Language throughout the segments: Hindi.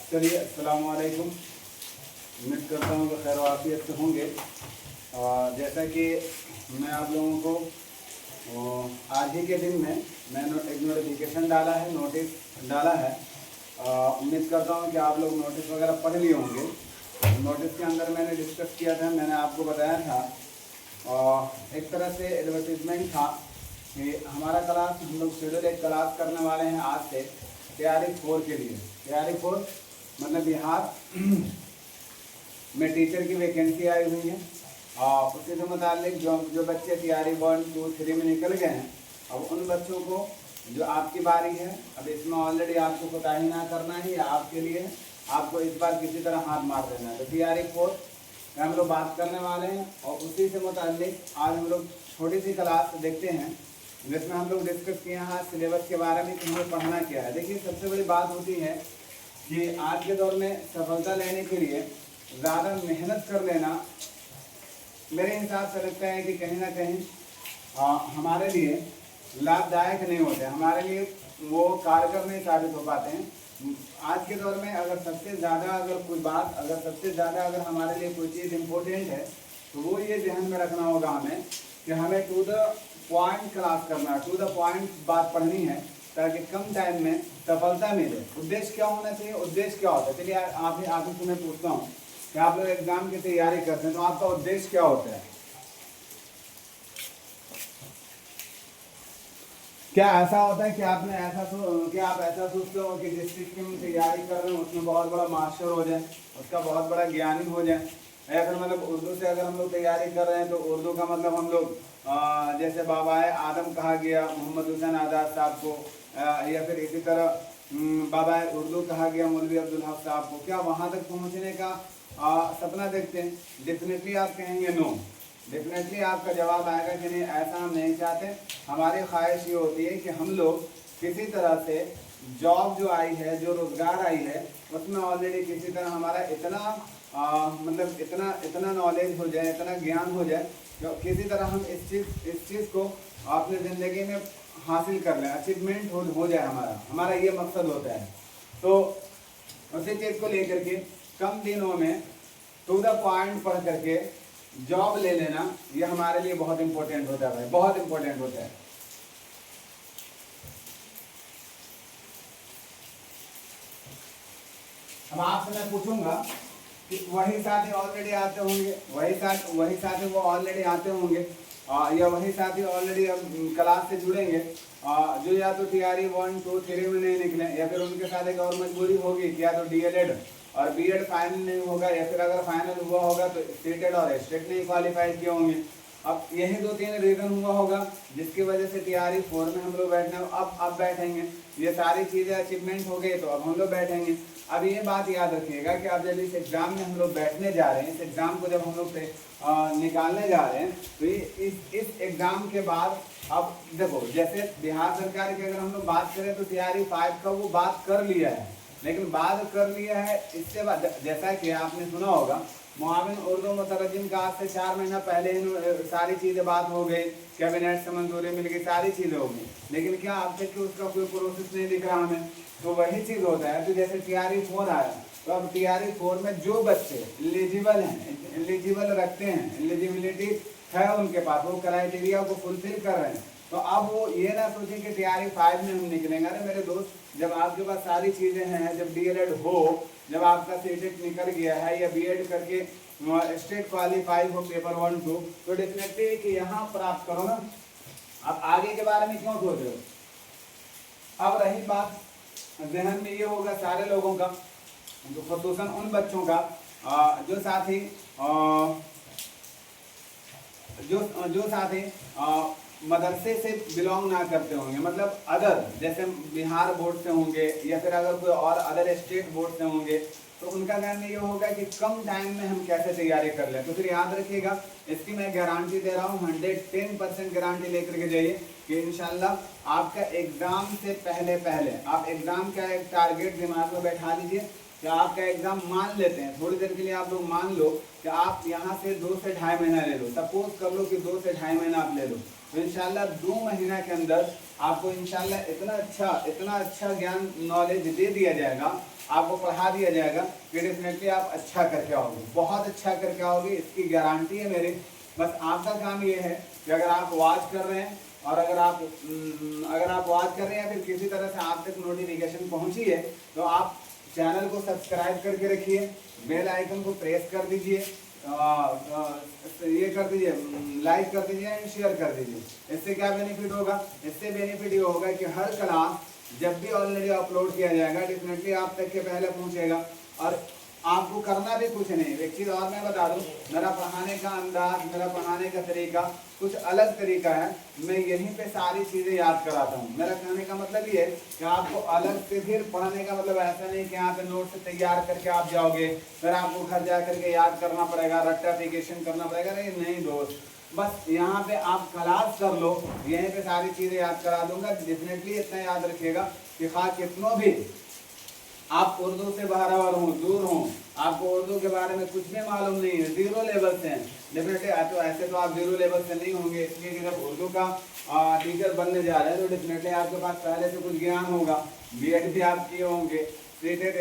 चलिए, अस्सलाम वालेकुम। उम्मीद करता हूँ कि खैर वाफियत से होंगे। जैसा कि मैं आप लोगों को आज ही के दिन में मैंने एक नोटिफिकेशन डाला है, नोटिस डाला है। उम्मीद करता हूँ कि आप लोग नोटिस वगैरह पढ़ लिए होंगे। नोटिस के अंदर मैंने डिस्कस किया था, मैंने आपको बताया था, एक तरह से एडवर्टीजमेंट था कि हमारा क्लास, हम लोग शेड्यूल एक क्लास करने वाले हैं आज से तैयारी 4 के लिए। तैयारी 4 मतलब बिहार में टीचर की वैकेंसी आई हुई है। उसी से मुतालिक जो बच्चे तैयारी 1, 2, 3 में निकल गए हैं, अब उन बच्चों को जो आपकी बारी है, अब इसमें ऑलरेडी आपको कोताही ना करना है, या आपके लिए आपको इस बार किसी तरह हाथ मार देना है। तो तैयारी 4 में हम लोग बात करने वाले हैं, और उसी से मुतालिक आज हम लोग छोटी सी क्लास देखते हैं जिसमें हम लोग डिस्कस किए हैं सिलेबस के बारे में कि हमें पढ़ना क्या है। देखिए, सबसे बड़ी बात होती है कि आज के दौर में सफलता लेने के लिए ज़्यादा मेहनत कर लेना मेरे हिसाब से लगता है कि कहीं ना कहीं हमारे लिए लाभदायक नहीं होते, हमारे लिए वो कारगर नहीं साबित हो पाते हैं। आज के दौर में अगर सबसे ज़्यादा अगर हमारे लिए कोई चीज़ इम्पोर्टेंट है तो वो ये ध्यान में रखना होगा हमें कि हमें टू द पॉइंट क्लास करना है, टू द पॉइंट बात पढ़नी है, ताकि कम टाइम में सफलता मिले। उद्देश्य क्या होना चाहिए, उद्देश्य क्या होता है? चलिए आप ही से मैं पूछता हूँ कि आप लोग एग्जाम की तैयारी करते हैं तो आपका उद्देश्य क्या होता है? क्या ऐसा होता है कि आप ऐसा सोचते हो कि जिस चीज़ की हम तैयारी कर रहे हैं उसमें बहुत बड़ा मास्टर हो जाए, उसका बहुत बड़ा ज्ञानी हो जाए? या फिर मतलब उर्दू से अगर हम लोग तैयारी कर रहे हैं तो उर्दू का मतलब हम लोग जैसे बाबाए आदम कहा गया मोहम्मद हुसैन आज़ाद साहब को, या फिर इसी तरह बाबाए उर्दू कहा गया मौलवी अब्दुल हक साहब को, क्या वहाँ तक पहुँचने का सपना देखते हैं? डेफिनेटली आप कहेंगे नो। डेफिनेटली आपका जवाब आएगा कि नहीं, ऐसा हम नहीं चाहते। हमारी ख्वाहिश ये होती है कि हम लोग किसी तरह से जॉब जो आई है, जो रोज़गार आई है, उसमें ऑलरेडी किसी तरह हमारा इतना नॉलेज हो जाए, इतना ज्ञान हो जाए, तो किसी तरह हम इस चीज़ को अपनी ज़िंदगी में हासिल कर लें, अचीवमेंट हो जाए। हमारा ये मकसद होता है। तो उसी चीज़ को लेकर के कम दिनों में टू द पॉइंट पढ़ करके जॉब ले लेना, ये हमारे लिए बहुत इंपॉर्टेंट होता है भाई, बहुत इंपॉर्टेंट होता है। अब आपसे मैं पूछूंगा कि वही साथी ऑलरेडी आते होंगे, वही साथी वो ऑलरेडी आते होंगे, या वही साथी ऑलरेडी क्लास से जुड़ेंगे जो या तो तैयारी 1, 2, 3 में नहीं निकले, या फिर उनके साथ एक और मजबूरी होगी कि या तो डीएलएड और बीएड फाइनल नहीं होगा, या फिर अगर फाइनल हुआ होगा तो स्टेटेड और स्टेट नहीं क्वालिफाई किए होंगे। अब यही 2-3 रीज़न हुआ होगा जिसकी वजह से तैयारी 4 में हम लोग बैठने अब बैठेंगे। ये सारी चीज़ें अचीवमेंट हो गई तो अब हम लोग बैठेंगे। अब ये बात याद रखिएगा कि अब जब इस एग्ज़ाम में हम लोग बैठने जा रहे हैं, इस एग्ज़ाम को जब हम लोग निकालने जा रहे हैं, तो इस एग्ज़ाम के बाद अब देखो, जैसे बिहार सरकार की अगर हम लोग बात करें तो तैयारी 5 का वो बात कर लिया है, लेकिन बात कर लिया है इससे बाद, जैसा कि आपने सुना होगा मुआविन उर्दू मुतरजम का आज से 4 महीना पहले सारी चीज़ें बात हो गई, कैबिनेट से मंजूरी मिल गई, सारी चीज़ें हो गई, लेकिन क्या अब तक कि उसका कोई प्रोसेस नहीं दिख रहा हमें। तो वही चीज़ होता है। तो जैसे तैयारी 4 आया, तो अब तैयारी 4 में जो बच्चे एलिजिबल रखते हैं, एलिजिबिलिटी है उनके पास, वो क्राइटेरिया को फुलफिल कर रहे हैं, तो अब वो ये ना सोचें कि तैयारी 5 में हम निकलेंगे। अरे मेरे दोस्त, जब आपके पास सारी चीज़ें हैं, जब डीएलएड हो, जब आपका सीटेट निकल गया है, या बीएड करके स्टेट क्वालिफाई हो पेपर 1, 2, तो डेफिनेटली कि यहाँ प्राप्त करो ना। अब आगे के बारे में क्यों सोच रहे हो? अब रही बात, जहन में ये होगा सारे लोगों का, तो खुसूसन उन बच्चों का जो साथी मदरसे से बिलोंग ना करते होंगे, मतलब अदर, जैसे बिहार बोर्ड से होंगे, या फिर अगर कोई और अदर स्टेट बोर्ड से होंगे, तो उनका कहना ये होगा कि कम टाइम में हम कैसे तैयारी कर लें। तो फिर याद रखिएगा, इसकी मैं गारंटी दे रहा हूँ, 110% गारंटी लेकर के जाइए कि इंशाल्लाह आपका एग्ज़ाम से पहले आप एग्ज़ाम का एक टारगेट दिमाग में बैठा लीजिए कि आपका एग्ज़ाम, मान लेते हैं थोड़ी देर के लिए आप लोग मान लो कि आप यहाँ से 2 से ढाई महीना ले लो, सपोज कर लो कि 2 से ढाई महीना आप ले लो, तो इंशाल्लाह 2 महीना के अंदर आपको इंशाल्लाह इतना अच्छा ज्ञान नॉलेज दे दिया जाएगा, आपको पढ़ा दिया जाएगा कि डेफिनेटली आप अच्छा करके आओगे, बहुत अच्छा करके आओगे, इसकी गारंटी है मेरी। बस आपका काम ये है कि अगर आप वॉच कर रहे हैं और अगर आप वॉच कर रहे हैं फिर किसी तरह से आप तक नोटिफिकेशन पहुंची है तो आप चैनल को सब्सक्राइब करके रखिए, बेल आइकन को प्रेस कर दीजिए, ये कर दीजिए, लाइक कर दीजिए एंड शेयर कर दीजिए। इससे क्या बेनिफिट होगा? इससे बेनिफिट ये होगा कि हर क्लास जब भी ऑलरेडी अपलोड किया जाएगा डेफिनेटली आप तक के पहले पहुंचेगा। और आपको करना भी कुछ नहीं। एक चीज़ और मैं बता दूं, मेरा पढ़ाने का अंदाज, मेरा पढ़ाने का तरीका कुछ अलग तरीका है। मैं यहीं पे सारी चीज़ें याद कराता हूँ। मेरा कहने का मतलब ये है कि आपको अलग से फिर पढ़ने का मतलब ऐसा नहीं कि यहाँ पे नोट से तैयार करके आप जाओगे फिर आपको घर जा करके याद करना पड़ेगा, रट्टाफिकेशन करना पड़ेगा। नहीं दोस्त, बस यहाँ पे आप क्लास कर लो, यहीं पे सारी चीज़ें याद करा दूंगा। डेफिनेटली इतना याद रखिएगा कि हाँ कितनों भी आप उर्दू से बाहर हो, दूर हो, आपको उर्दू के बारे में कुछ भी मालूम नहीं है, जीरो लेवल से हैं डेफिनेटली। तो ऐसे तो आप जीरो लेवल से नहीं होंगे, इसलिए कि जब उर्दू का टीचर बनने जा रहे हैं तो डेफिनेटली आपके पास पहले से कुछ ज्ञान होगा। बीएड भी आप किए होंगे,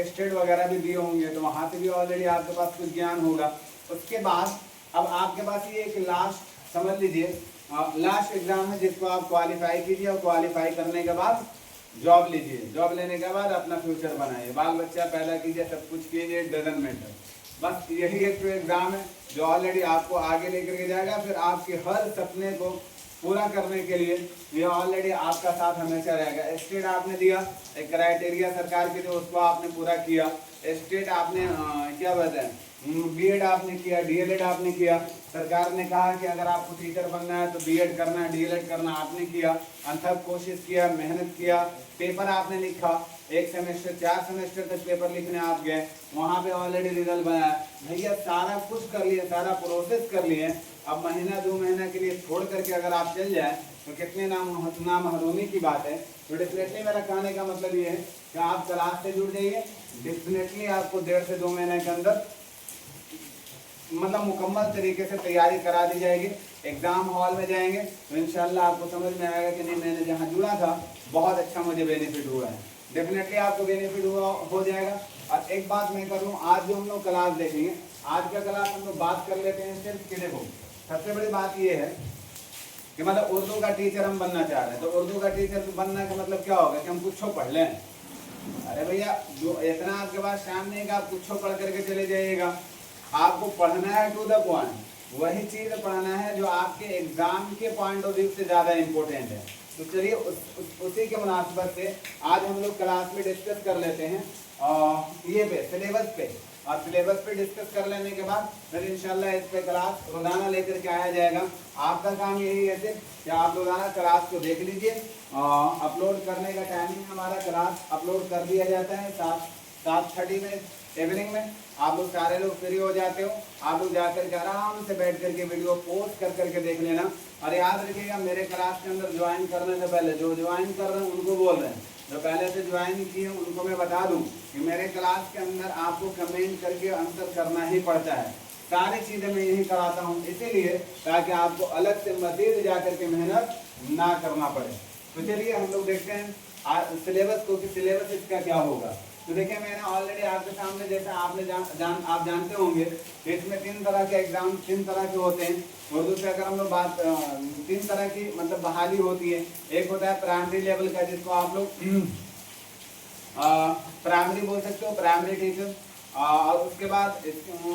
स्टेट वगैरह भी दिए होंगे, तो वहाँ से भी ऑलरेडी आपके पास कुछ ज्ञान होगा। उसके बाद अब आपके पास ये एक लास्ट समझ लीजिए लास्ट एग्जाम है जिसको आप क्वालिफाई कीजिए और क्वालिफाई करने के बाद जॉब लीजिए। जॉब लेने के बाद अपना फ्यूचर बनाइए, बाल बच्चा पैदा कीजिए, सब कुछ कीजिए, डजंट मैटर। बस यही एक तो एग्जाम है जो ऑलरेडी आपको आगे लेकर के जाएगा। फिर आपके हर सपने को पूरा करने के लिए ये ऑलरेडी आपका साथ हमेशा रहेगा। स्टेट आपने दिया, एक क्राइटेरिया सरकार की, तो उसको आपने पूरा किया। स्टेट आपने क्या बोलते हैं, बीएड आपने किया, डीएलएड आपने किया। सरकार ने कहा कि अगर आपको टीचर बनना है तो बीएड करना है, डीएलएड करना, आपने किया, अथक कोशिश किया, मेहनत किया, पेपर आपने लिखा, 1 सेमेस्टर 4 सेमेस्टर तक पेपर लिखने आप गए, वहाँ पे ऑलरेडी रिजल्ट बनाया। भैया सारा कुछ कर लिए, सारा प्रोसेस कर लिए। अब महीना 2 महीना के लिए छोड़ करके अगर आप चल जाए तो कितने नामहरूमी की बात है। तो डेफिनेटली मेरा कहने का मतलब ये है कि आप क्लास से जुड़ जाइए। डेफिनेटली आपको 1.5 से 2 महीने के अंदर मतलब मुकम्मल तरीके से तैयारी करा दी जाएगी। एग्जाम हॉल में जाएंगे तो इंशाल्लाह आपको समझ में आएगा कि नहीं मैंने जहाँ जुड़ा था बहुत अच्छा मुझे बेनिफिट हुआ है। डेफिनेटली आपको बेनिफिट हो जाएगा। और एक बात मैं कर लूँ, आज जो हम लोग क्लास देखेंगे, आज का क्लास हम लोग बात कर लेते हैं सिर्फ कि देखो सबसे बड़ी बात ये है कि मतलब उर्दू का टीचर हम बनना चाह रहे हैं। तो उर्दू का टीचर बनने का मतलब क्या होगा कि हम कुछ पढ़ लें। अरे भैया जो इतना आपके पास टाइम नहीं है कि आप कुछ पढ़ करके चले जाइएगा। आपको पढ़ना है टू द पॉइंट, वही चीज़ पढ़ना है जो आपके एग्जाम के पॉइंट ऑफ व्यू से ज़्यादा इम्पोर्टेंट है। तो चलिए उसी के मुनासिबत से आज हम लोग क्लास में डिस्कस कर लेते हैं ये पे सिलेबस पे। और सिलेबस पे डिस्कस कर लेने के बाद फिर इंशाल्लाह इस पे क्लास रोज़ाना लेकर के आया जाएगा। आपका काम यही है सिर्फ कि आप रोज़ाना क्लास को देख लीजिए। अपलोड करने का टाइमिंग हमारा क्लास अपलोड कर दिया जाता है 7:30 में इवनिंग में। आप लोग सारे लोग फ्री हो जाते हो, आप लोग जाकर के आराम से बैठ करके वीडियो पोस्ट कर करके देख लेना। और याद रखिएगा मेरे क्लास के अंदर ज्वाइन करने से पहले जो ज्वाइन कर रहे हैं उनको बोल रहे हैं, जो पहले से ज्वाइन किए हैं उनको मैं बता दूं कि मेरे क्लास के अंदर आपको कमेंट करके आंसर करना ही पड़ता है। सारी चीज़ें मैं यही कराता हूँ इसीलिए ताकि आपको अलग से मजीद जा करके मेहनत ना करना पड़े। तो चलिए हम लोग देखते हैं सिलेबस को कि सिलेबस इसका क्या होगा। तो देखिए मैंने ऑलरेडी आपके सामने जैसा आपने आप जानते होंगे कि इसमें 3 तरह के एग्जाम 3 तरह के होते हैं। उर्दू से अगर हम लोग बात 3 तरह की मतलब बहाली होती है। एक होता है प्राइमरी लेवल का जिसको आप लोग प्राइमरी बोल सकते हो, प्राइमरी टीचर। और उसके बाद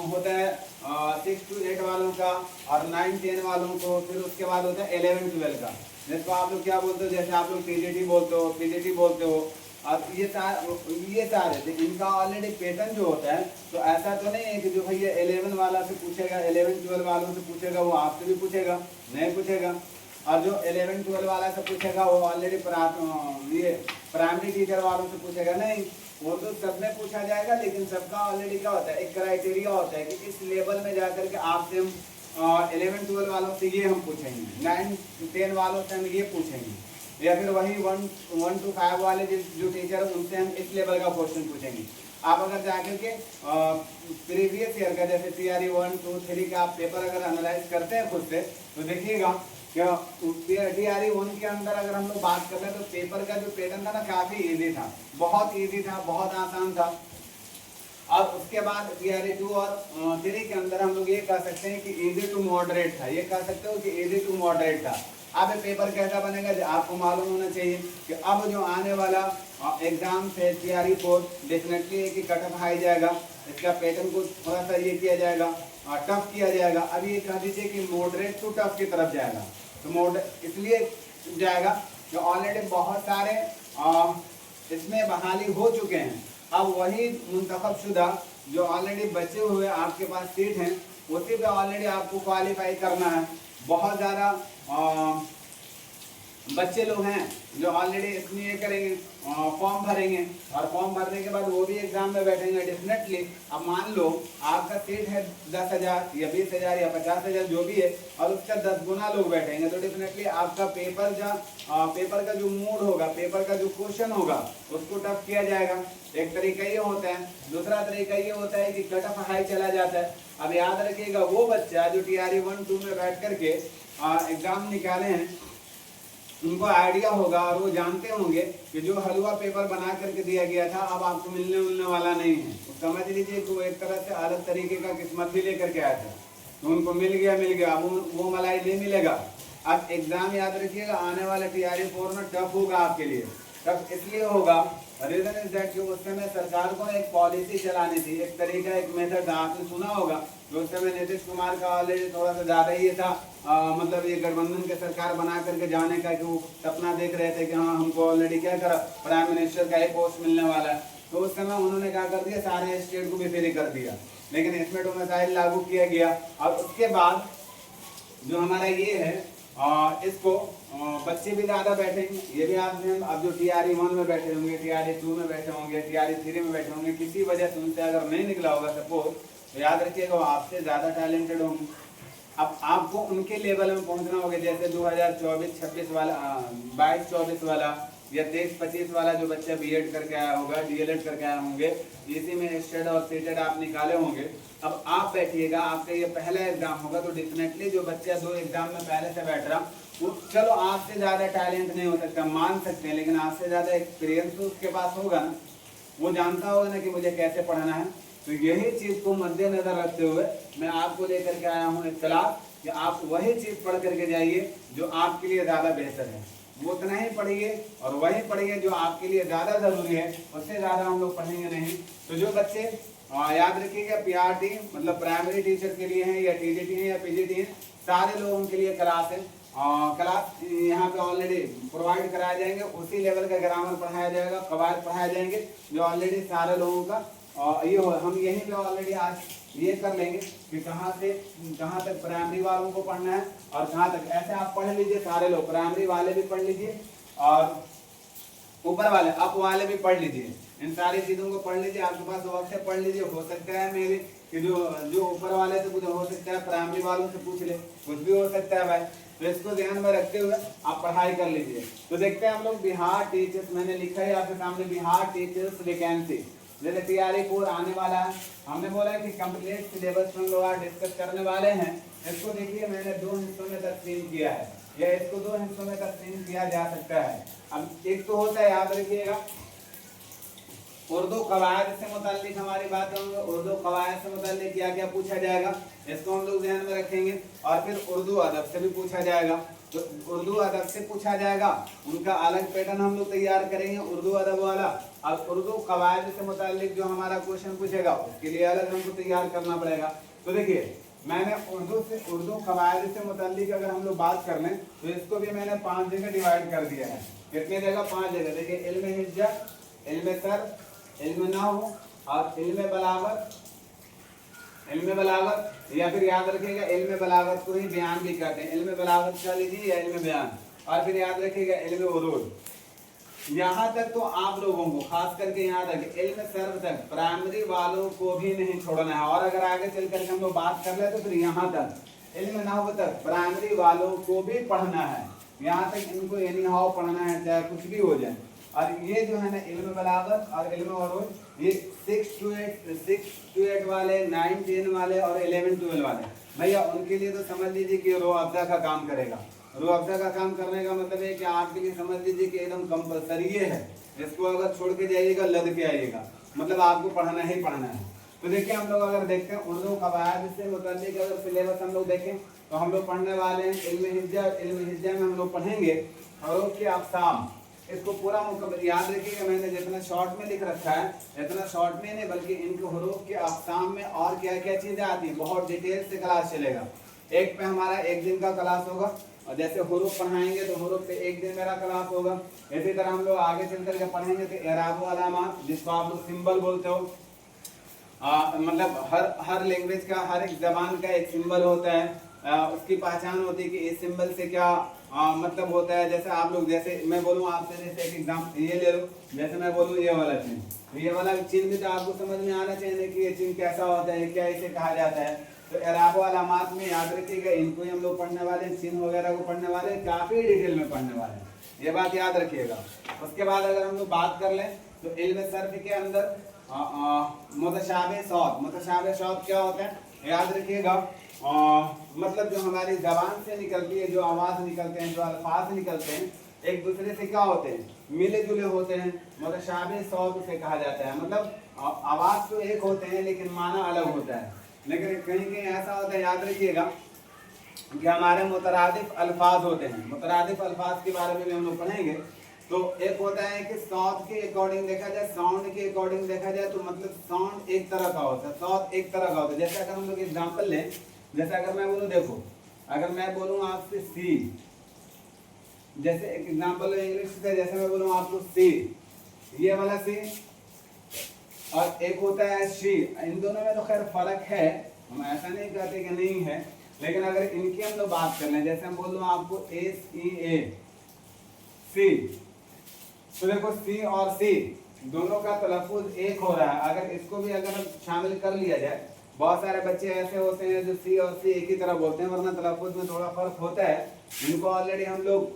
होता है 6 to 8 वालों का और 9 10 वालों को। फिर उसके बाद होता है 11 12 का जिसको आप लोग क्या बोलते हो, जैसे आप लोग टीजीटी बोलते हो, पीजीटी बोलते हो। अब ये सारे इनका ऑलरेडी पैटर्न जो होता है तो ऐसा तो नहीं है कि जो भैया 11 वाला से पूछेगा 11 12 वालों से पूछेगा वो आपसे भी पूछेगा, नहीं पूछेगा। और जो 11 12 वाला से पूछेगा वो ऑलरेडी ये प्राइमरी टीचर वालों से पूछेगा, नहीं वो तो सब में पूछा जाएगा। लेकिन सबका ऑलरेडी क्या होता है, एक क्राइटेरिया होता है कि इस लेवल में जाकर के आपसे हम 11 12 वालों से ये हम पूछेंगे, 9 10 वालों से हम ये पूछेंगे, या फिर वही 1 to 5 वाले जो टीचर हैं उनसे हम इस लेवल का क्वेश्चन पूछेंगे। आप अगर जाकर के प्रीवियस ईयर का जैसे CRE 1 2 3 का आप पेपर अगर एनालाइज करते हैं खुद से तो देखिएगा क्या टीआरई 1 के अंदर अगर हम लोग बात कर रहे हैं तो पेपर का जो पैटर्न था ना काफी इजी था, बहुत इजी था, बहुत आसान था। और उसके बाद टीआरई 2 और 3 के अंदर हम लोग ये कह सकते हैं कि इजी टू मॉडरेट था, ये कह सकते हो कि इजी टू मॉडरेट था। अब पेपर कैसा बनेगा जो आपको मालूम होना चाहिए कि अब जो आने वाला एग्जाम है टीआरई 4 डेफिनेटली है कि कट ऑफ हाई जाएगा, इसका पैटर्न को थोड़ा सा ये किया जाएगा, टफ किया जाएगा। अब ये कह दीजिए कि मॉडरेट टू टफ की तरफ जाएगा। तो इसलिए जाएगा कि ऑलरेडी बहुत सारे इसमें बहाली हो चुके हैं। अब वही मुंतखब शुदा जो ऑलरेडी बचे हुए आपके पास सीट हैं उसी पे ऑलरेडी आपको क्वालिफाई करना है। बहुत ज़्यादा बच्चे लोग हैं जो ऑलरेडी इसमें ये करेंगे, फॉर्म भरेंगे और फॉर्म भरने के बाद वो भी एग्जाम में बैठेंगे डेफिनेटली। अब मान लो आपका सीट है 10,000 या 20,000 या 50,000 जो भी है और उसका 10 गुना लोग बैठेंगे तो डेफिनेटली आपका पेपर का जो मूड होगा, पेपर का जो क्वेश्चन होगा उसको टफ किया जाएगा। एक तरीका ये होता है। दूसरा तरीका ये होता है कि कट ऑफ हाई चला जाता है। अब याद रखिएगा वो बच्चा जो टीआरई 1, 2 में बैठ करके एग्जाम निकाले हैं उनको आइडिया होगा और वो जानते होंगे कि जो हलवा पेपर बना करके दिया गया था अब आपको मिलने वाला नहीं है। तो समझ लीजिए कि वो एक तरह से अलग तरीके का किस्मत ही लेकर के आया था, तो उनको मिल गया अब वो मलाई नहीं मिलेगा। अब एग्जाम याद रखिएगा आने वाला टीआरई 4 में टफ होगा आपके लिए। टफ इसलिए होगा, रीजन इज दैट कि उस समय सरकार को एक पॉलिसी चलानी थी, एक तरीका, एक मेथड था। आपने सुना होगा कि उस समय नीतीश कुमार का ऑलरेडी थोड़ा सा ज़्यादा ही था, मतलब ये गठबंधन के सरकार बना करके जाने का कि वो सपना देख रहे थे कि हाँ हमको ऑलरेडी क्या करा प्राइम मिनिस्टर का एक पोस्ट मिलने वाला है। तो उस समय उन्होंने क्या कर दिया, सारे स्टेट को भी फ्री कर दिया, लेकिन इसमें डोमिसाइल लागू किया गया। और उसके बाद जो हमारा ये है इसको बच्चे भी ज़्यादा बैठेंगे, ये भी आप अब जो टीआरई 1 में बैठे होंगे, टीआरई 2 में बैठे होंगे, टीआरई 3 में बैठे होंगे, किसी वजह से उनसे अगर नहीं निकला होगा सपोज, तो याद रखिएगा वो आपसे ज़्यादा टैलेंटेड होंगे। अब आपको उनके लेवल में पहुंचना होगा, जैसे 2024-26 वाला, 22-24 वाला या 23-25 वाला जो बच्चा बीएड करके आया होगा, डीएलएड करके आए होंगे, इसी में स्टेट और सीटेड आप निकाले होंगे। अब आप बैठिएगा, आपका ये पहला एग्जाम होगा, तो डेफिनेटली जो बच्चा 2 एग्जाम में पहले से बैठ रहा वो चलो आपसे ज़्यादा टैलेंट नहीं हो सकता, मान सकते हैं, लेकिन आपसे ज़्यादा एक्सपीरियंस तो उसके पास होगा ना, वो जानता होगा ना कि मुझे कैसे पढ़ना है। तो यही चीज़ को मद्देनजर रखते हुए मैं आपको लेकर के आया हूँ एक क्लास कि आप वही चीज़ पढ़ करके जाइए जो आपके लिए ज़्यादा बेहतर है, वो उतना ही पढ़िए और वही पढ़िए जो आपके लिए ज़्यादा ज़रूरी है, उससे ज़्यादा हम लोग पढ़ेंगे नहीं। तो जो बच्चे याद रखिएगा पीआरटी मतलब प्राइमरी टीचर के लिए हैं या टीजीटी हैं या पीजीटी हैं, सारे लोगों के लिए क्लास है। क्लास यहाँ पे ऑलरेडी प्रोवाइड कराए जाएंगे, उसी लेवल का ग्रामर पढ़ाया जाएगा, कवायद पढ़ाए जाएंगे जो ऑलरेडी सारे लोगों का हम यहीं पे ऑलरेडी आज ये कर लेंगे कि कहाँ से कहाँ तक प्राइमरी वालों को पढ़ना है और कहाँ तक। ऐसे आप पढ़ लीजिए, सारे लोग प्राइमरी वाले भी पढ़ लीजिए और ऊपर वाले अप वाले भी पढ़ लीजिए, इन सारी चीज़ों को पढ़ लीजिए। आपके पास वक्त है, पढ़ लीजिए। हो सकता है मेरे कि जो ऊपर वाले से कुछ हो सकता है, प्राइमरी वालों से पूछ ले, कुछ भी हो सकता है भाई। तो इसको ध्यान में रखते हुए आप पढ़ाई कर लीजिए। तो देखते हैं हम लोग बिहार टीचर्स, मैंने लिखा है आपके सामने बिहार टीचर्स वैकेंसी, जैसे टीआरई 4 आने वाला है। हमने बोला है कि कंप्लीट सिलेबस हम लोग आज डिस्कस करने वाले हैं। इसको देखिए मैंने 2 हिस्सों में तकसीम किया है, या इसको 2 हिस्सों में तकसीम किया जा सकता है। अब एक तो होता है, याद रखिएगा, उर्दू कवायद से मुताल्लिक हमारी बात होंगे। उर्दू कवायद से मुताल्लिक क्या क्या पूछा जाएगा इसको हम लोग ध्यान में रखेंगे। और फिर उर्दू अदब से भी पूछा जाएगा, तो उर्दू अदब से पूछा जाएगा, उनका अलग पैटर्न हम लोग तैयार करेंगे उर्दू अदब वाला। अब उर्दू कवायद से मुताल्लिक जो हमारा क्वेश्चन पूछेगा उसके लिए अलग हमको तैयार करना पड़ेगा। तो देखिए मैंने उर्दू कवायद से मुताल्लिक अगर हम लोग बात कर लें तो इसको भी मैंने 5 जगह डिवाइड कर दिया है। कितनी जगह? 5 जगह। देखिए इल्म हिज्जा, इल्म सर्फ, इल्म नहव और इल्म बलागत, या फिर याद रखिएगा इल्म बलागत को ही बयान भी कहते हैं। इल्म बलागत का लीजिए या इल्म बयान, और फिर याद रखिएगा इल्म उरूज। यहाँ तक तो आप लोगों को खास करके यहाँ तक इल्म सर्फ तक प्राइमरी वालों को भी नहीं छोड़ना है। और अगर आगे चल करके हम लोग बात कर ले तो फिर यहाँ तक इल्म नहव तक प्राइमरी वालों को भी पढ़ना है। यहाँ तक इनको एनी हाउ पढ़ना है, चाहे कुछ भी हो जाए। और ये जो है ना इल्म बलागत और इल्म उरूज, ये 6 to 8 वाले, 9, 10 वाले और 11, 12 वाले, भैया उनके लिए तो समझ लीजिए कि रो अब्दा का काम करेगा। रूह अफ़ज़ा का काम करने का मतलब है कि आपके लिए समझ लीजिए कि एकदम कंपलसरी है, इसको अगर छोड़ के जाइएगा लद के आइएगा, मतलब आपको पढ़ना ही पढ़ना है। तो देखिए हम लोग अगर देखते हैं उर्दू कवायद से मुताल्लिक़ अगर सिलेबस हम लोग देखें तो हम लोग पढ़ने वाले हैं इल्म हिज्जा में हम लोग पढ़ेंगे हरूफ के अक़साम। इसको पूरा मुकम्मल याद रखिएगा, मैंने जितना शॉर्ट में लिख रखा है इतना शॉर्ट में नहीं बल्कि इनके हरूफ के अक़साम में और क्या क्या चीज़ें आती हैं, बहुत डिटेल से क्लास चलेगा। एक पे हमारा एक दिन का क्लास होगा, और जैसे हरूफ पढ़ाएंगे तो हरूफ पे एक दिन मेरा क्लास होगा। इसी तरह हम लोग आगे चल करके पढ़ेंगे तो एराब व अलामात, जिसको आप लोग सिंबल बोलते हो। मतलब हर लैंग्वेज का, हर एक जबान का एक सिंबल होता है, उसकी पहचान होती है कि इस सिंबल से क्या मतलब होता है। जैसे आप लोग, जैसे मैं बोलूँ आपसे, जैसे एक एग्जाम ये ले लो, जैसे मैं बोलूँ ये वाला चिन्ह, तो ये वाला चिन्ह भी तो आपको समझ में आना चाहिए कि ये चिन्ह कैसा होता है, क्या इसे कहा जाता है। तो एराब व अलामात में याद रखिएगा, इनको ही हम लोग पढ़ने वाले, चिन्ह वगैरह को पढ़ने वाले, काफ़ी डिटेल में पढ़ने वाले हैं, ये बात याद रखिएगा। उसके बाद अगर हम लोग बात कर लें तो इल्म सर्फ के अंदर मुतशाबिह सौत क्या होता है याद रखिएगा। मतलब जो हमारी जबान से निकलती है, जो आवाज़ निकलते हैं, जो अल्फाज निकलते हैं, एक दूसरे से क्या होते हैं, मिले जुले होते हैं, मुतशाबिह सौत उसे कहा जाता है। मतलब आवाज़ तो एक होते हैं लेकिन माना अलग होता है। लेकिन कहीं कहीं ऐसा होता है, याद रखिएगा कि हमारे मुतरादिफ अल्फाज होते हैं। मुतरादिफ अल्फाज के बारे में भी हम लोग पढ़ेंगे। तो एक होता है कि साउंड के अकॉर्डिंग देखा जाए, साउंड के अकॉर्डिंग देखा जाए तो मतलब साउंड एक तरह का होता है, साउंड एक तरह का होता है। जैसे अगर हम लोग एग्जाम्पल लें, जैसे अगर मैं बोलूँ, देखो अगर मैं बोलूँ आपसे सी, जैसे एक एग्जाम्पल इंग्लिश से, जैसे मैं बोलूँ आपको सी, ये वाला सी, और एक होता है शी। इन दोनों में तो खैर फर्क है, हम ऐसा नहीं कहते कि नहीं है, लेकिन अगर इनकी हम लोग बात कर लें, जैसे हम बोल रहे आपको SEA सी, तो देखो सी और सी दोनों का तलफ़ुज़ एक हो रहा है। अगर इसको भी अगर शामिल कर लिया जाए, बहुत सारे बच्चे ऐसे होते हैं जो सी और सी एक ही तरह बोलते हैं, वरना तलफ़ुज़ में थोड़ा फ़र्क होता है। इनको ऑलरेडी हम लोग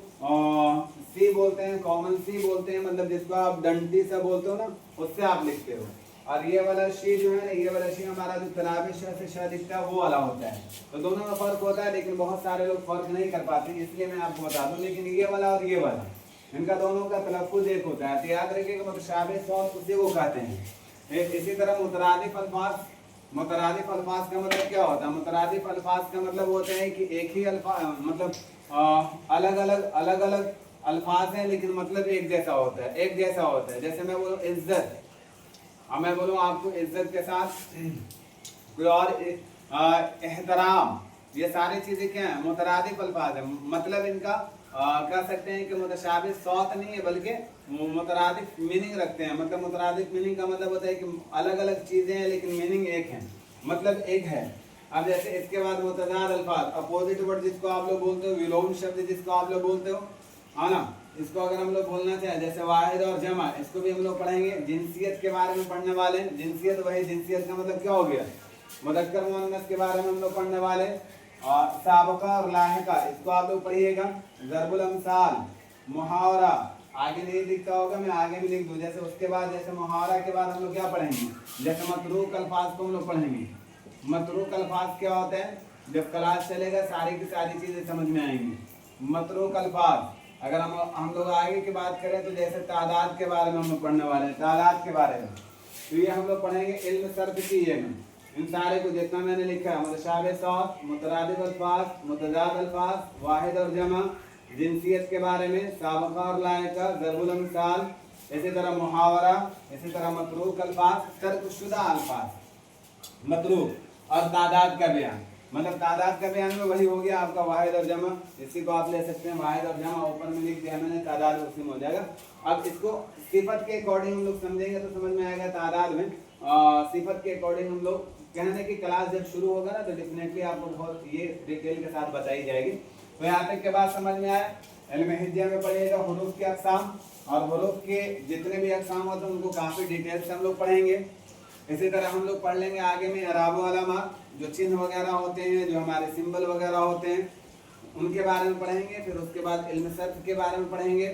सी बोलते हैं, कॉमन सी बोलते हैं, मतलब जिसको आप डंडी से बोलते हो ना, उससे आप लिखते हो। और ये वाला शी जो है ना, ये वाला शी हमारा जो तनाब से श दिखता है वो वाला होता है। तो दोनों में फ़र्क होता है, लेकिन बहुत सारे लोग फ़र्क नहीं कर पाते, इसलिए मैं आपको बता दूँ। लेकिन ये वाला और ये वाला, इनका दोनों का तलफ़ुज़ एक होता है। तो याद रखिएगा मुतशाबिह सौत उसी को कहते हैं। इसी तरह मुतरादिफ अल्फाज, मुतरादिफ अल्फाज का मतलब क्या होता है? मुतरादिफ अल्फाज का मतलब होता है कि एक ही अल्फाज, मतलब अलग अलग अल्फाज हैं लेकिन मतलब एक जैसा होता है, एक जैसा होता है। जैसे मैं बोलूँ इज्जत, अब मैं बोलूँ आपको इज्जत के साथ कोई और एहतराम, ये सारी चीज़ें क्या हैं? मुतरादिफ अल्फाज है। मतलब इनका कह सकते हैं कि मुतशाबिह सौत नहीं है बल्कि मुतरादिफ मीनिंग रखते हैं। मतलब मुतरादिफ मीनिंग का मतलब होता है कि अलग अलग चीज़ें हैं लेकिन मीनिंग एक है, मतलब एक है। अब जैसे इसके बाद मुतजाद अल्फाज, अपोजिट वर्ड जिसको आप लोग बोलते हो, विलोम शब्द जिसको आप लोग बोलते हो, है ना, इसको अगर हम लोग बोलना चाहें, जैसे वाहिद और जमा, इसको भी हम लोग पढ़ेंगे। जिनसियत के बारे में पढ़ने वाले हैं। जिनसियत, वही जिनसियत का मतलब क्या हो गया? मुज़क्कर मुअन्नस के बारे में हम लोग पढ़ने वाले। और साबका और लाहिका, इसको आप लोग पढ़िएगा। ज़रबुल अमसाल, मुहावरा, आगे नहीं दिखता होगा, मैं आगे भी लिख दूँ। जैसे उसके बाद, जैसे मुहावरा के बाद हम लोग क्या पढ़ेंगे? जैसे मतरूक अल्फाज को हम लोग पढ़ेंगे। मतरूक अल्फाज क्या होता है? जब क्लास चलेगा सारी की सारी चीज़ें समझ में आएंगी। मतरूक अल्फाज, अगर हम लोग आगे की बात करें तो जैसे तादाद के बारे में हम लोग पढ़ने वाले हैं, तादाद के बारे में, तो ये हम लोग पढ़ेंगे इल्म सर्फ की ये में। इन सारे को जितना मैंने लिखा है, मुतशाबिह सौत, मुतरादिफ अल्फाज, मुतजाद अल्फाज, वाहिद और जमा, जिनसियत के बारे में, साबका और लायका, ज़रबुल अमसाल, इसी तरह मुहावरा, इसी तरह मतरूक अल्फाज, तर्कशुदा अल्फाज, मतरूक और तादाद का बयान। मतलब तादाद का बयान में वही हो गया आपका वाहिद और जमा, इसी को आप ले सकते हैं वाहिद और जमा, ऊपर में लिख दिया मैंने, तादाद उसी में हो जाएगा। अब इसको सिफत के अकॉर्डिंग हम लोग समझेंगे तो समझ में आएगा। तादाद में सिफत के अकॉर्डिंग हम लोग कहने की क्लास जब शुरू होगा ना तो डेफिनेटली आपको बहुत ये डिटेल के साथ बताई जाएगी। तो यहाँ तक के बाद समझ में आया। इल्म हिज्जा में पढ़िएगा हुरूफ के अक़साम, और हुरूफ के जितने भी अक़साम होते हैं उनको काफ़ी डिटेल से हम लोग पढ़ेंगे। इसी तरह हम लोग पढ़ लेंगे आगे में अराब व अलामात, जो चिन्ह वगैरह होते हैं, जो हमारे सिंबल वगैरह होते हैं, उनके बारे में पढ़ेंगे। फिर उसके बाद इल्म सर्फ के बारे में पढ़ेंगे।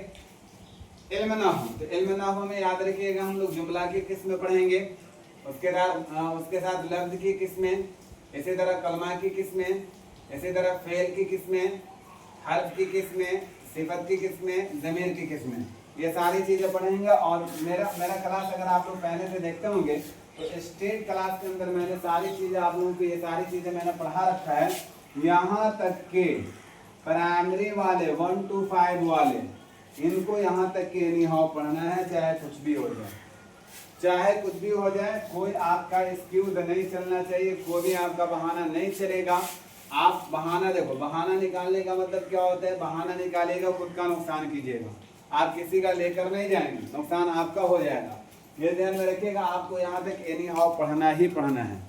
इल्म नाहू, तो इल्म नाहू में याद रखिएगा हम लोग जुमला की किस्में पढ़ेंगे, उसके साथ लफ्ज़ की किस्में, इसी तरह कलमा की किस्में, इसी तरह फ़ेल की किस्में, हर्फ की किस्में, सिफत की किस्में, ज़मीर की किस्में, ये सारी चीज़ें पढ़ेंगे। और मेरा क्लास अगर आप लोग पहले से देखते होंगे तो स्टेट क्लास के अंदर मैंने सारी चीज़ें आप लोगों को, ये सारी चीज़ें मैंने पढ़ा रखा है। यहाँ तक के प्राइमरी वाले 1 to 5 वाले, इनको यहाँ तक के एनी हाउ पढ़ना है, चाहे कुछ भी हो जाए, चाहे कुछ भी हो जाए। कोई आपका एक्सक्यूज नहीं चलना चाहिए, कोई भी आपका बहाना नहीं चलेगा। आप बहाना देखो, बहाना निकालने का मतलब क्या होता है, बहाना निकालेगा खुद का नुकसान कीजिएगा, आप किसी का लेकर नहीं जाएंगे, नुकसान आपका हो जाएगा। ये ध्यान में रखिएगा, आपको यहाँ तक एनी हाउ पढ़ना ही पढ़ना है।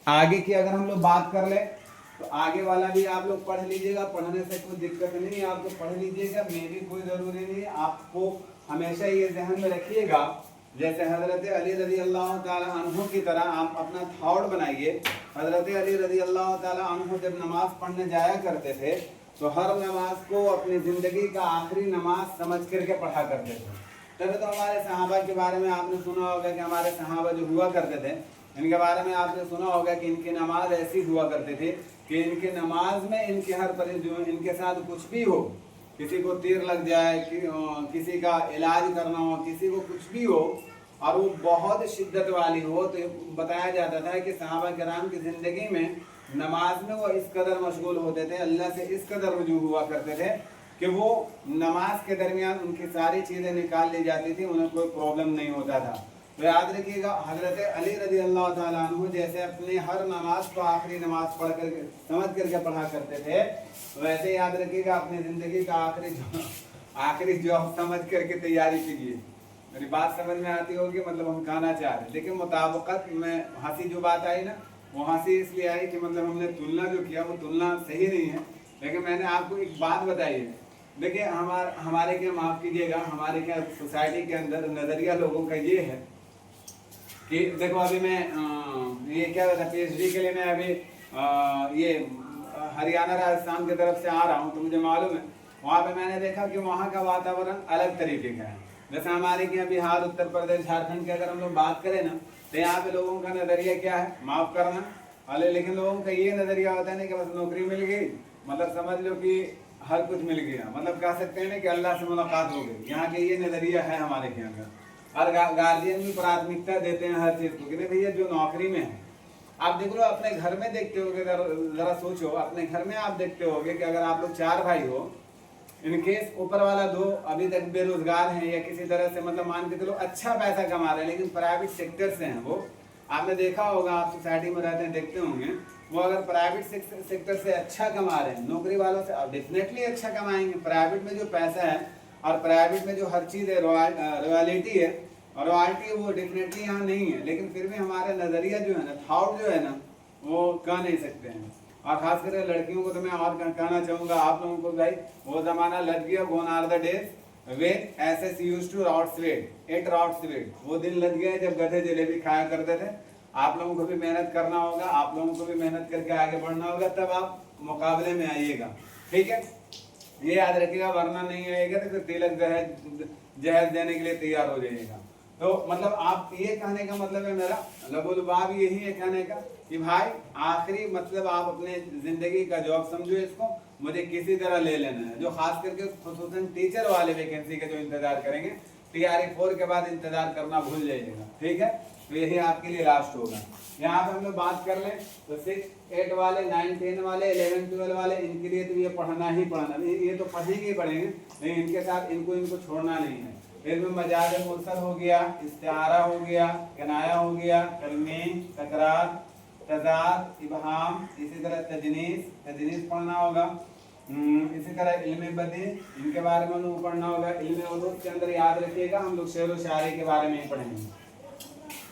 आगे की अगर हम लोग बात कर ले तो आगे वाला भी आप लोग पढ़ लीजिएगा, पढ़ने से कोई दिक्कत नहीं है, आपको पढ़ लीजिएगा, मेरी कोई ज़रूरी नहीं है। आपको हमेशा ये ध्यान में रखिएगा, जैसे हज़रत अली रज़ी अल्लाह ताला अन्हु की तरह आप अपना थॉट बनाइए। हज़रत अली रज़ी अल्लाह ताला अन्हु जब नमाज़ पढ़ने जाया करते थे तो हर नमाज को अपनी ज़िंदगी का आखिरी नमाज समझ करके पढ़ा करते थे। तभी तो हमारे सहाबा के बारे में आपने सुना होगा कि हमारे सहाबा जो हुआ करते थे, इनके बारे में आपने सुना होगा कि इनकी नमाज ऐसी हुआ करती थी कि इनकी नमाज में इनके हर जो इनके साथ कुछ भी हो, किसी को तीर लग जाए, किसी का इलाज करना हो, किसी को कुछ भी हो और वो बहुत शिद्दत वाली हो, तो बताया जाता था कि सहाबा किराम की ज़िंदगी में नमाज में वो इस कदर मशगूल होते थे, अल्लाह से इस कदर रुजू हुआ करते थे कि वो नमाज के दरमियान उनकी सारी चीज़ें निकाल ली जाती थी, उन्हें कोई प्रॉब्लम नहीं होता था। तो याद रखिएगा, हज़रत अली रज़ी अल्लाह ताला अन्हु जैसे अपने हर नमाज को आखिरी नमाज पढ़ कर समझ करके पढ़ा करते थे, वैसे याद रखिएगा अपनी ज़िंदगी का आखिरी जॉब समझ करके तैयारी कीजिए। मेरी बात समझ में आती होगी, मतलब हम कहना चाह रहे हैं। देखिए मुताबिकत में हंसी जो बात आई ना, वो हंसी इसलिए आई कि मतलब हमने तुलना जो किया वो तुलना सही नहीं है, लेकिन मैंने आपको एक बात बताई है। देखिए हमारे क्या, माफ़ कीजिएगा, हमारे क्या सोसाइटी के अंदर नज़रिया लोगों का ये है कि देखो अभी मैं ये क्या था, PhD के लिए मैं अभी ये हरियाणा राजस्थान की तरफ से आ रहा हूँ, तो मुझे मालूम है वहाँ पे मैंने देखा कि वहाँ का वातावरण अलग तरीके का है। जैसे हमारे यहाँ बिहार, उत्तर प्रदेश, झारखंड की अगर हम लोग बात करें ना, तो यहाँ पे लोगों का नज़रिया क्या है, माफ़ करना अरे, लेकिन लोगों का ये नज़रिया होता है ना कि बस नौकरी मिल गई, मतलब समझ लो कि हर कुछ मिल गया, मतलब कह सकते हैं ना कि अल्लाह से मुलाकात हो गई। यहाँ के ये नज़रिया है हमारे यहाँ का। और गार्जियन भी प्राथमिकता देते हैं हर चीज़ को कि नहीं भैया जो नौकरी में है। आप देख लो, अपने घर में देखते होगे, ज़रा सोचो, अपने घर में आप देखते होगे कि अगर आप लोग 4 भाई हो, इनकेस ऊपर वाला 2 अभी तक बेरोजगार हैं या किसी तरह से मतलब मान के चलो अच्छा पैसा कमा रहे हैं, लेकिन प्राइवेट सेक्टर से हैं वो, आपने देखा होगा, आप सोसाइटी में रहते हैं देखते होंगे, वो अगर प्राइवेट सेक्टर से अच्छा कमा रहे हैं, नौकरी वालों से अब डेफिनेटली अच्छा कमाएंगे। प्राइवेट में जो पैसा है और प्राइवेट में जो हर चीज़ है, रॉयल्टी है, और रॉयल्टी वो डेफिनेटली यहाँ नहीं है, लेकिन फिर भी हमारा नज़रिया जो है ना, थॉट जो है ना, वो कह नहीं सकते हैं। और खास करके लड़कियों को तो मैं और कहना चाहूँगा आप लोगों को, भाई वो ज़माना लग गया, gone are the days when SS used to rot sweat, it rot sweat, वो दिन लग गया जब गधे जलेबी खाया करते थे। आप लोगों को भी मेहनत करना होगा, आप लोगों को भी मेहनत करके आगे बढ़ना होगा, तब आप मुकाबले में आइएगा, ठीक है, ये याद रखिएगा, वरना नहीं आएगा तो फिर तिलक जहर देने के लिए तैयार हो जाइएगा। तो मतलब आप ये कहने का मतलब है, मेरा लबुलबाब यही है कहने का कि भाई आखिरी मतलब आप अपने ज़िंदगी का जॉब समझो इसको, मुझे किसी तरह ले लेना है। जो खास करके खुसूसन टीचर वाले वैकेंसी के जो इंतज़ार करेंगे, TRE 4 के बाद इंतज़ार करना भूल जाइएगा, ठीक है, तो यही आपके लिए लास्ट होगा। यहाँ पे हम लोग बात कर लें तो 6, 8 वाले, 9, 10 वाले, 11, 12 वाले, इनके लिए तो ये पढ़ना ही पढ़ना, ये तो पढ़ेंगे ही पढ़ेंगे, लेकिन इनके साथ इनको छोड़ना नहीं है। फिर में मजाज मुरसल हो गया, इस्तिआरा हो गया, कनाया हो गया, तलमीन, तकरार, तजाद, इबहाम, इसी तरह तजनीस पढ़ना होगा। इसी तरह इल्म बदी, इनके बारे में लोग पढ़ना होगा। इल्म उरूद के अंदर याद रखिएगा हम लोग शेर व शायरी के बारे में ही पढ़ेंगे।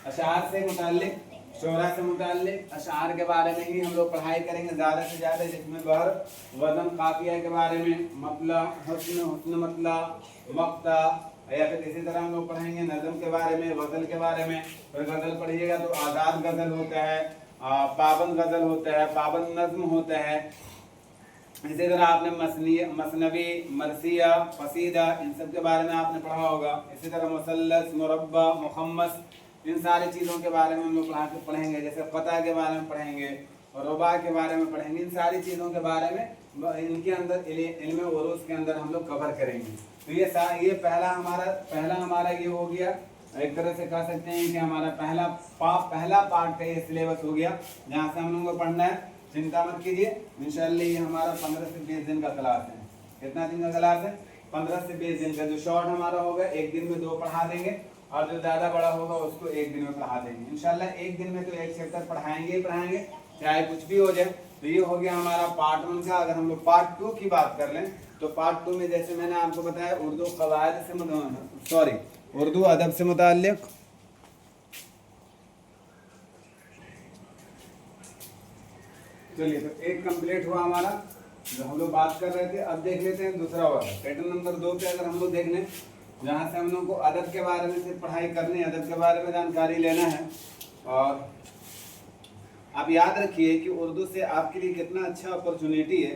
अशार से मुताल्लिक, शोरा से मुताल्लिक अशार के बारे में ही हम लोग पढ़ाई करेंगे ज़्यादा से ज़्यादा, जिसमें बहर, वज़न, काफिया के बारे में, मतलब हुस्न मतलब, मक्ता, या फिर इसी तरह हम लोग पढ़ेंगे नज़म के बारे में, गज़ल के बारे में। फिर गज़ल पढ़िएगा तो आज़ाद गज़ल होता है, पाबंद गज़ल होता है, पाबंद नज़्म होता है। इसी तरह आपने मसनवी, मरसिया, कसीदा, इन सब के बारे में आपने पढ़ा होगा। इसी तरह मुसल्लस, मुरब्बा, मुखम्मस, इन सारी चीज़ों के बारे में हम लोग पढ़ेंगे, जैसे फतह के बारे में पढ़ेंगे और रुबा के बारे में पढ़ेंगे। इन सारी चीज़ों के बारे में इनके अंदर इल्म उरूज के अंदर हम लोग कवर करेंगे। तो ये पहला हमारा ये हो गया, एक तरह से कह सकते हैं कि हमारा पहला पार्ट का ये सिलेबस हो गया, जहाँ से हम लोगों को पढ़ना है। चिंता मत कीजिए, इंशाल्लाह ये हमारा 15 से 20 दिन का क्लास है। कितना दिन का क्लास है? 15 से 20 दिन का। जो शॉर्ट हमारा होगा एक दिन में 2 पढ़ा देंगे, और जो ज़्यादा बड़ा होगा उसको एक दिन में पढ़ा देंगे इंशाल्लाह। एक दिन में तो एक चैप्टर पढ़ाएंगे ही पढ़ाएंगे, चाहे कुछ भी हो जाए। तो ये हो गया हमारा पार्ट 1 का। अगर हम लोग पार्ट 2 की बात कर लें तो पार्ट 2 में जैसे मैंने आपको बताया उर्दू अदब से मुताल्लिक़ चलिए, तो एक कंप्लीट हुआ हमारा जो हम लोग बात कर रहे थे। अब देख लेते हैं दूसरा वाला पैटर्न नंबर 2 पे। अगर हम लोग देख लें, जहाँ से हम लोग को अदब के बारे में सिर्फ पढ़ाई करनी है, अदब के बारे में जानकारी लेना है। और आप याद रखिए कि उर्दू से आपके लिए कितना अच्छा अपॉर्चुनिटी है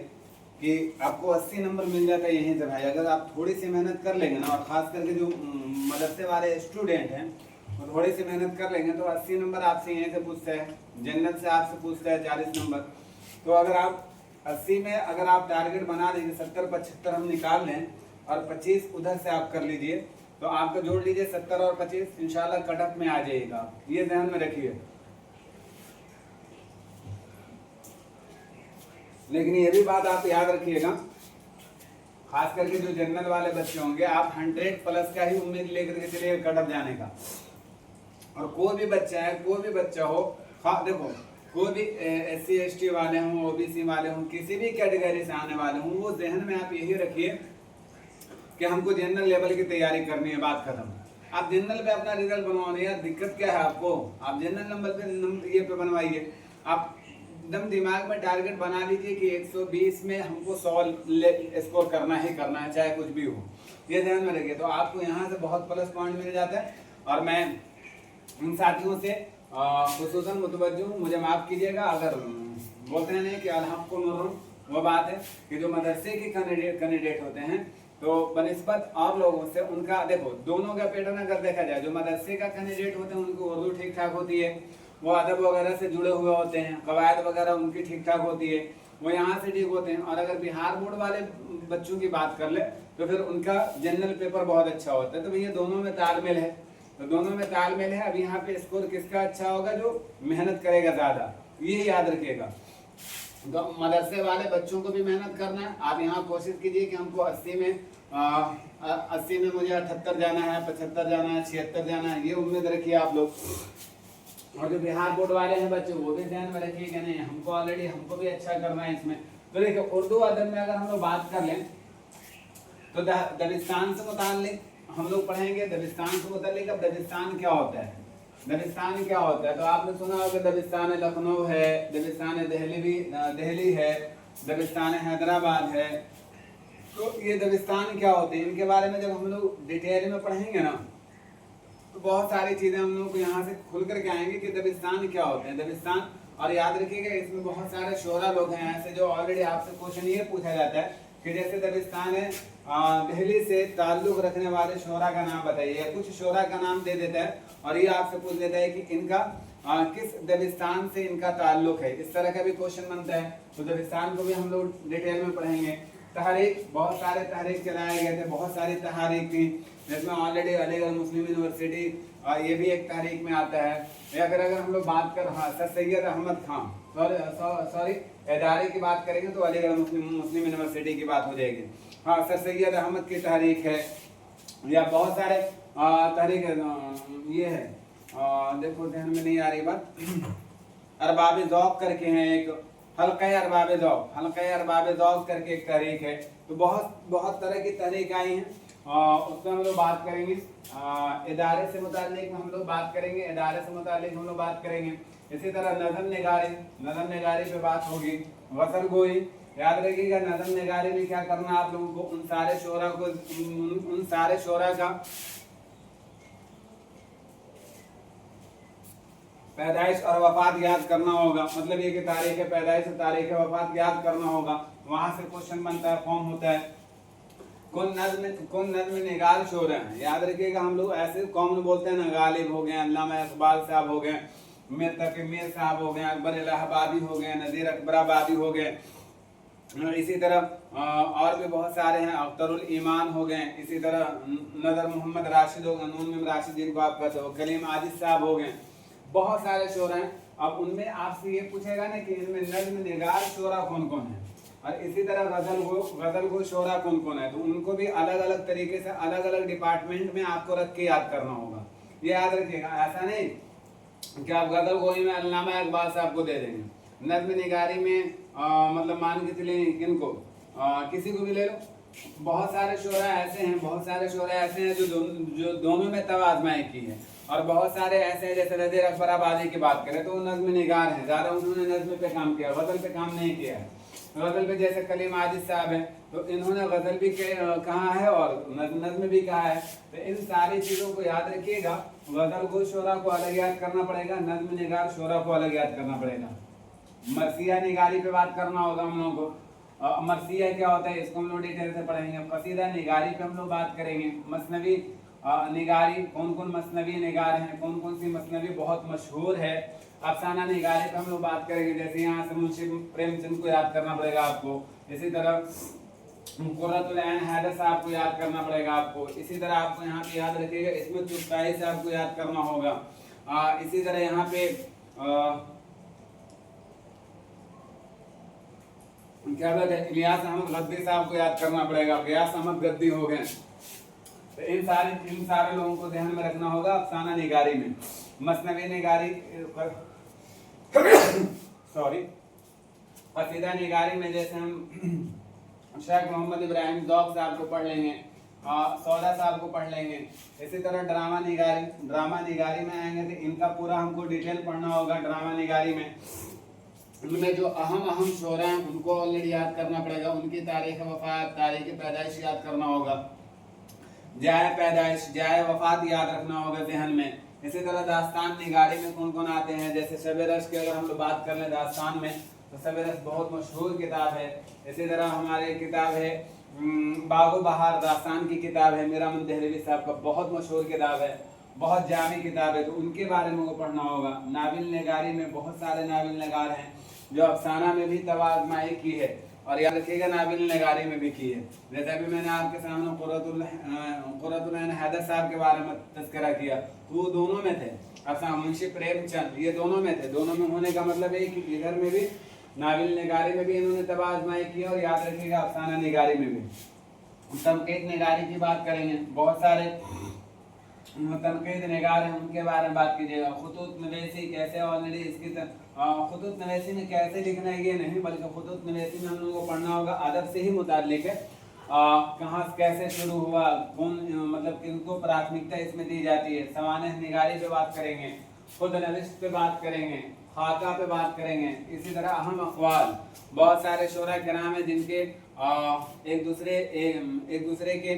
कि आपको 80 नंबर मिल जाता है यहीं से भाई। अगर आप थोड़ी सी मेहनत कर लेंगे ना, और ख़ास करके जो मदरसे वाले स्टूडेंट हैं वो थोड़ी सी मेहनत कर लेंगे तो 80 नंबर आपसे यहीं से पूछता है, जनरल से आपसे पूछता है 40 नंबर। तो अगर आप 80 में अगर आप टारगेट बना लीजिए, 70-75 हम निकाल लें और 25 उधर से आप कर लीजिए, तो आपका जोड़ लीजिए 70 और 25, इंशाल्लाह कट ऑफ में आ जाइएगा। ये ध्यान में रखिए। लेकिन ये भी बात आप याद रखिएगा, खास करके जो जनरल वाले बच्चे होंगे, आप 100 प्लस का ही उम्मीद लेकर के चलिए कट ऑफ जाने का। और कोई भी बच्चा है, कोई भी बच्चा हो, देखो कोई भी SC ST वाले हों, OBC वाले हों, किसी भी कैटेगरी से आने वाले हों, वो जहन में आप यही रखिए कि हमको जनरल लेवल की तैयारी करनी है, बात खत्म। आप जनरल पे अपना रिजल्ट बनवाने, यार दिक्कत क्या है आपको? आप जनरल नंबर पे ये पे बनवाइए। आप एकदम दिमाग में टारगेट बना लीजिए कि 120 में हमको 100 स्कोर करना ही करना है, चाहे कुछ भी हो। ये ध्यान में रखिए, तो आपको यहाँ से बहुत प्लस पॉइंट मिल जाता है। और मैं उन साथियों से खुसूसन मुतवज्जो हूँ, मुझे माफ़ कीजिएगा अगर बोलते हैं नहीं कि अल्हम्को नूरुन, वो बात है कि जो मदरसे के कैंडिडेट होते हैं तो बनिस्बत और लोगों से उनका, देखो दोनों का पैटर्न अगर देखा जाए, जो मदरसे का कैंडिडेट होते हैं उनकी उर्दू ठीक ठाक होती है, वो अदब वगैरह से जुड़े हुए होते हैं, कवायद वगैरह उनकी ठीक ठाक होती है, वो यहाँ से ठीक होते हैं। और अगर बिहार बोर्ड वाले बच्चों की बात कर ले तो फिर उनका जनरल पेपर बहुत अच्छा होता है। तो भैया दोनों में तालमेल है, तो दोनों में तालमेल है। अब यहाँ पे स्कोर किसका अच्छा होगा? जो मेहनत करेगा ज़्यादा, ये याद रखिएगा। तो मदरसे वाले बच्चों को भी मेहनत करना है। आप यहाँ कोशिश कीजिए कि हमको 80 में मुझे 78 जाना है, 75 जाना है, 76 जाना है, ये उम्मीद रखिए आप लोग। और जो बिहार बोर्ड वाले हैं बच्चे, वो भी ध्यान में रखिए कि नहीं हमको भी अच्छा करना है इसमें। तो देखिए उर्दू अदब में अगर हम लोग बात कर लें तो दबिस्तान से मुताल्लिक हम लोग पढ़ेंगे। दबिस्तान से मुताल्लिक, अब दबिस्तान क्या होता है? दबिस्तान क्या होता है? तो आपने सुना होगा दबिस्तान लखनऊ है, दबिस्तान दिल्ली है, दबिस्तान हैदराबाद है। तो ये दबिस्तान क्या होते हैं, इनके बारे में जब हम लोग डिटेल में पढ़ेंगे ना तो बहुत सारी चीज़ें हम लोग को यहाँ से खुल करके आएंगे कि दबिस्तान क्या होते हैं। दबिस्तान, और याद रखिएगा इसमें बहुत सारे शोरा लोग हैं ऐसे जो ऑलरेडी आपसे क्वेश्चन ये पूछा जाता है कि जैसे दबिस्तान है, दिल्ली से ताल्लुक़ रखने वाले शोरा का नाम बताइए। कुछ शोरा का नाम दे देता है और ये आपसे पूछ लेता है कि इनका किस दबिस्तान से इनका ताल्लुक़ है। इस तरह का भी क्वेश्चन बनता है। तो दबिस्तान को भी हम लोग डिटेल में पढ़ेंगे। तहरीक, बहुत सारे तहरीक चलाए गए थे, बहुत सारी तहरीक थी, जिसमें ऑलरेडी अलीगढ़ मुस्लिम यूनिवर्सिटी ये भी एक तहरीक में आता है। या फिर अगर हम लोग बात कर सर सैयद अहमद खान, सॉरी इदारे की बात करेंगे तो अलीगढ़ मुस्लिम यूनिवर्सिटी की बात हो जाएगी। हाँ, सर सैयद अहमद की तहरीक है, या बहुत सारे तहरीक ये है, देखो ध्यान में नहीं आ रही बात, अरबाब ज़ौक़ करके हैं एक, हल्क़े अरबाब ज़ौक़ करके एक तहरीक है। तो बहुत तरह की तहरीक आई हैं, उसमें हम लोग बात करेंगे। इदारे से मुताल्लिक हम लोग बात करेंगे, इदारे से मुताल्लिक हम लोग बात करेंगे। इसी तरह नज़म निगारी पे बात होगी। वसल गोई, याद रखिएगा नज़म निगारी में क्या करना आप लोगों को, उन सारे शोरा का पैदाइश और वफात याद करना होगा। मतलब ये कि तारीख पैदाइश और तारीख वफात याद करना होगा। वहाँ से क्वेश्चन बनता है, फॉर्म होता है। कौन नज़्म निगार शोरा है। याद रखिएगा, हम लोग ऐसे कॉमन बोलते हैं ना, गालिब हो गए, अल्लामा इकबाल साहब हो गए, मीर तकी मीर साहब हो गए, अकबर इलाहाबादी हो गए, नज़ीर अकबराबादी हो गए, इसी तरह और भी बहुत सारे हैं, अख्तरुल ईमान हो गए, इसी तरह नज़र मोहम्मद राशिद हो गए, नून में राशिद जिनको आप कहते हो, कलीम आजिज साहब हो गए, बहुत सारे शोरा हैं। अब उनमें आपसे ये पूछेगा ना कि इनमें नज़्म निगार शोरा कौन कौन है, और इसी तरह गज़ल गो शोरा कौन कौन है, तो उनको भी अलग अलग तरीके से अलग अलग डिपार्टमेंट में आपको रख के याद करना होगा। ये याद रखिएगा, ऐसा नहीं कि आप गज़ल गोई में अल्लामा इकबाल साहब को दे देंगे, नज़्म निगारी में मतलब मान के चले किनको किसी को भी ले लो। बहुत सारे शोरा ऐसे हैं, बहुत सारे शोरा ऐसे हैं जो दोनों में तब आजमाई की है, और बहुत सारे ऐसे हैं जैसे नज़ीर अकबराबादी की बात करें तो वो नज़्म निगार हैं, ज़्यादा उन्होंने नज़्म पे काम किया, गज़ल पे काम नहीं किया है। गज़ल पे जैसे कलीम आजिज साहब हैं तो इन्होंने गज़ल भी कहा है और नज़्म भी कहा है। तो इन सारी चीज़ों को याद रखिएगा, गज़ल को शोरा को अलग याद करना पड़ेगा, नज़्म निगार शोरा को अलग याद करना पड़ेगा। मरसिया निगारी पे बात करना होगा हम लोगों को। मरसिया क्या होता है इसको हम लोग डिटेल से पढ़ेंगे। कसीदा निगारी पे हम लोग बात करेंगे। मसनवी निगारी, कौन कौन मसनवी निगार हैं, कौन कौन सी मसनवी बहुत मशहूर है। अफसाना निगारी पे हम लोग बात करेंगे, जैसे यहाँ से मुंशी प्रेमचंद को याद करना पड़ेगा आपको, इसी तरह कुर्रतुल ऐन हैदर साहब को याद करना पड़ेगा आपको, इसी तरह आपको यहाँ पे याद रखिएगा इसमें चुस्ताई साहब को याद करना होगा। इसी तरह यहाँ पे क्या बात है, इलियास अहमद गद्दी साहब को याद करना पड़ेगा, गयास अहमद गद्दी हो गए। तो इन सारे लोगों को ध्यान में रखना होगा अफसाना निगारी में। मसनवी निगारी सॉरी कसीदा निगारी में जैसे हम शेख मोहम्मद इब्राहिम ज़ौक़ साहब को पढ़ लेंगे, सौदा साहब को पढ़ लेंगे। इसी तरह ड्रामा निगारी में आएंगे तो इनका पूरा हमको डिटेल पढ़ना होगा। ड्रामा निगारी में उनमें जो अहम शोरा हैं उनको ऑलरेडी याद करना पड़ेगा, उनकी तारीख वफ़ात, तारीख पैदाइश याद करना होगा, जाए पैदाइश जाए वफ़ात याद रखना होगा जहन में। इसी तरह दास्तान निगारी में कौन कौन आते हैं, जैसे शब रश की अगर हम लोग बात कर लें दास्तान में तो शब रश बहुत मशहूर किताब है। इसी तरह हमारे किताब है बागो बहार, दास्तान की किताब है, मीरा मन देहलवी साहब का बहुत मशहूर किताब है, बहुत जामी किताब है, तो उनके बारे में वो पढ़ना होगा। नाविल निगारी में बहुत सारे नाविल नगार हैं जो अफसाना में भी तवाज़माई की है, और याद रखिएगा नाविल निगारी में भी की है। जैसे अभी मैंने आपके सामने कुर्रतुल ऐन हैदर साहब के बारे में तज़किरा किया, तो वो दोनों में थे। अफसाना मुंशी प्रेमचंद ये दोनों में थे। दोनों में होने का मतलब है कि इधर में भी नाविल निगारी में भी इन्होंने तवाज़माई की, और याद रखिएगा अफसाना निगारी में भी। तनक़ीद निगारी की बात करेंगे, बहुत सारे तनक़ीद निगार हैं, उनके बारे में बात कीजिएगा। खुतूत नवेसी कैसे, ऑलरेडी इसकी खुतूत नवेसी में कैसे लिखना है ये नहीं, बल्कि खुतूत नवेसी में हम लोगों को पढ़ना होगा अदब से ही मुताल्लिक है। कहाँ कैसे शुरू हुआ, कौन मतलब किनको प्राथमिकता इसमें दी जाती है। सवानह निगारी पे बात करेंगे, खुद नविश्त पे बात करेंगे, खाका पे बात करेंगे। इसी तरह अहम अक़वाल, बहुत सारे शोरा किराम हैं जिनके एक दूसरे के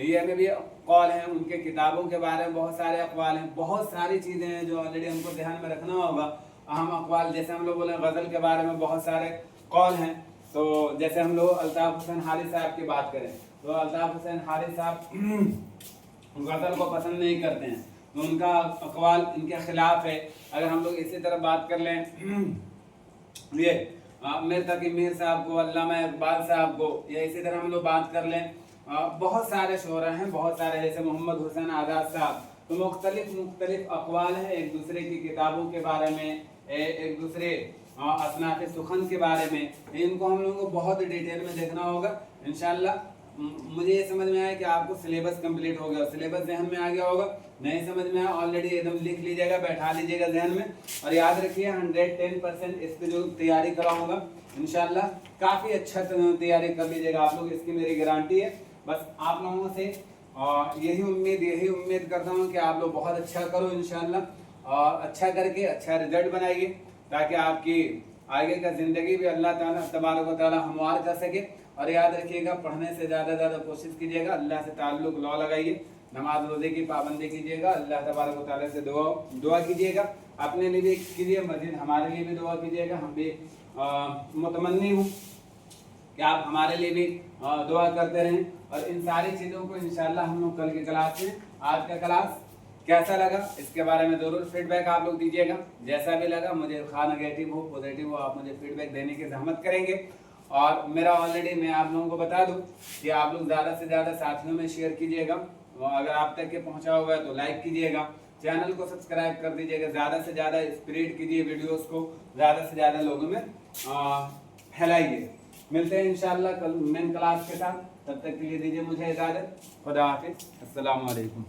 ये में भी कौल हैं, उनके किताबों के बारे में बहुत सारे अक़वाल हैं, बहुत सारी चीज़ें हैं जो ऑलरेडी हमको ध्यान में रखना होगा। अहम अक़वाल जैसे हम लोग बोले गज़ल के बारे में बहुत सारे कौल हैं, तो जैसे हम लोग अल्ताफ़ हुसैन हारी साहब की बात करें तो अल्ताफ़ हुसैन हारी साहब गज़ल को पसंद नहीं करते हैं, तो उनका अक़वाल इनके ख़िलाफ़ है। अगर हम लोग इसी तरह बात कर लें ये मीर तकी मीर साहब को, अल्लामा इकबाल साहब को, या इसी तरह हम लोग बात कर लें बहुत सारे शोरा हैं, बहुत सारे जैसे मोहम्मद हुसैन आज़ाद साहब, तो मुख्तलिफ अक़वाल हैं एक दूसरे की किताबों के बारे में, एक दूसरे असनाफ़ सुखन के बारे में। इनको हम लोगों को बहुत डिटेल में देखना होगा इंशाअल्लाह। मुझे ये समझ में आया कि आपको सिलेबस कंप्लीट हो गया, सिलेबस जहन में आ गया होगा। नहीं समझ में आया ऑलरेडी एकदम लिख लीजिएगा, बैठा लीजिएगा जहन में, और याद रखिए 110% इस पर जो तैयारी कराऊंगा इंशाअल्लाह काफ़ी अच्छा तैयारी कर लीजिएगा आप लोग, इसकी मेरी गारंटी है। बस आप लोगों से यही उम्मीद करता हूँ कि आप लोग बहुत अच्छा करो इंशाअल्लाह, और अच्छा करके अच्छा रिजल्ट बनाइए ताकि आपकी आगे का ज़िंदगी भी अल्लाह ताला तबारक व तआला हमवार कर सके। और याद रखिएगा पढ़ने से ज़्यादा कोशिश कीजिएगा, अल्लाह से ताल्लुक़ लॉ लगाइए, नमाज रोज़े की पाबंदी कीजिएगा, अल्लाह तबारक व तआला से दुआ कीजिएगा, अपने लिए भी कीजिए, मज़ीद हमारे लिए भी दुआ कीजिएगा। हम भी मुतमन्नी हूँ कि आप हमारे लिए भी दुआ करते रहें। और इन सारी चीज़ों को इंशाल्लाह हम लोग कल की क्लास में, आज का क्लास कैसा लगा इसके बारे में ज़रूर फीडबैक आप लोग दीजिएगा। जैसा भी लगा मुझे, खा नेगेटिव हो पॉजिटिव हो, आप मुझे फीडबैक देने की जहमत करेंगे। और मेरा ऑलरेडी मैं आप लोगों को बता दूं कि आप लोग ज़्यादा से ज़्यादा साथियों में शेयर कीजिएगा। अगर आप तक के पहुंचा हुआ है तो लाइक कीजिएगा, चैनल को सब्सक्राइब कर दीजिएगा, ज़्यादा से ज़्यादा स्प्रेड कीजिए वीडियोस को, ज़्यादा से ज़्यादा लोगों में फैलाइए। मिलते हैं इंशाल्लाह कल मेन क्लास के साथ, तब तक के लिए दीजिए मुझे इजाज़त। खुदा हाफिज़, अस्सलामु अलैकुम।